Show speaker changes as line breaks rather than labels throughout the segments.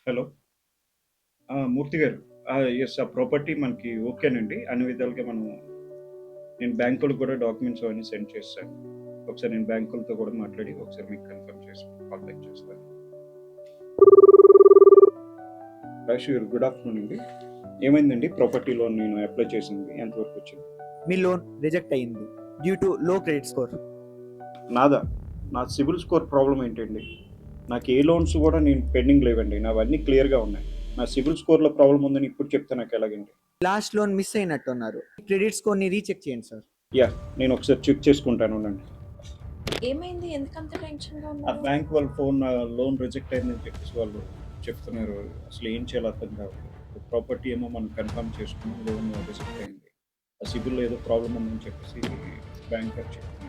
Hello. మూర్తి గారు. Yes. ఆ property మనకి ఓకేనండి. అన్ని విధాలుగా నేను బ్యాంకులకు కూడా డాక్యుమెంట్స్ అవన్నీ సెండ్ చేశాను. ఒకసారి నేను బ్యాంకులతో కూడా మాట్లాడి ఒకసారి మీకు కన్ఫర్మ్ చేసి కాల్ బ్యాక్ చేస్తాను. రాజేష్ గారు, గుడ్ ఆఫ్టర్‌నూన్ అండి. ఏమైందండి ప్రాపర్టీ లోన్ నేను అప్లై చేసింది ఎంతవరకు వచ్చింది?
మీ లోన్ రిజెక్ట్ అయ్యింది డ్యూ టు లో క్రెడిట్ స్కోర్.
నాదా? నా సిబిల్ స్కోర్ ప్రాబ్లమ్ ఏంటండి? నాకు ఏ లోన్స్ కూడా నేను పెండింగ్ లేవండి. నావన్నీ క్లియర్‌గా ఉన్నాయి. నా సిబిల్ స్కోర్‌లో ప్రాబ్లమ్ ఉందని ఇప్పుడు చెప్తే నాకు ఎలాగండి?
లాస్ట్ లోన్ మిస్ అయినట్టున్నారు. క్రెడిట్ స్కోర్ ని రీచెక్ చేయండి సార్.
యాహ్! నేను ఒకసారి చెక్ చేసుకుంటాను ఉండండి.
ఏమైంది? ఎందుకంత టెన్షన్‌గా
ఆ
ఉన్నారు?
బ్యాంక్ వాళ్ళ లోన్ రిజెక్ట్ అయిందని చెప్పేసి వాళ్ళు చెప్తున్నారు. అసలు ఏం చేయాలో అర్థం కావట్లేదు. ప్రాపర్టీ ఏమో మనం కన్ఫర్మ్ చేసుకున్నాం. లోన్ రిజెక్ట్ అయింది. ఆ సిబిల్‌లో ఏదో ప్రాబ్లమ్ ఉందని చెప్పేసి బ్యాంకర్ చెప్తున్నారు.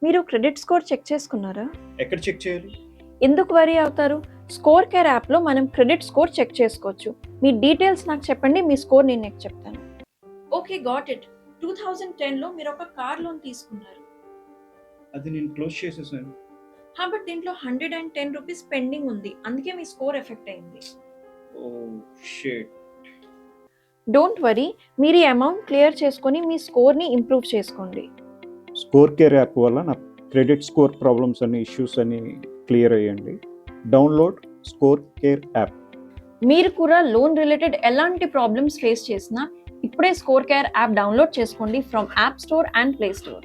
మీరు క్రెడిట్ స్కోర్ చెక్ చేసుకున్నారా?
ఎక్కడ చెక్ చేయాలి?
ఎందుకు వరీ అవుతారు? స్కోర్ కేర్ యాప్‌లో మనం క్రెడిట్ స్కోర్ చెక్ చేసుకోవచ్చు. మీ డీటెయిల్స్ నాకు చెప్పండి. మీ స్కోర్ నేను నీకు చెప్తాను. Okay, got it. 2010లో మీరు ఒక కార్ లోన్ తీసుకున్నారు.
అది నేను క్లోజ్ చేసేసాను.
బట్ దీంట్లో ₹110 పెండింగ్ ఉంది. అందుకే మీ స్కోర్ ఎఫెక్ట్ అయింది.
ఓహ్ షిట్!
Don't worry. మీరు ఈ అమౌంట్ క్లియర్ చేసుకొని మీ స్కోర్‌ని ఇంప్రూవ్ చేసుకోండి.
స్కోర్ కేర్ యాప్ వల్ల నా క్రెడిట్ స్కోర్ ప్రాబ్లమ్స్ అన్ని ఇష్యూస్ అన్ని క్లియర్ అయ్యండి. Download score care app.
మీరు కూడా లోన్ రిలేటెడ్ ఎలాంటి ప్రాబ్లమ్స్ ఫేస్ చేసినా ఇప్పుడే స్కోర్ కేర్ యాప్ డౌన్లోడ్ చేసుకోండి from app store and play store.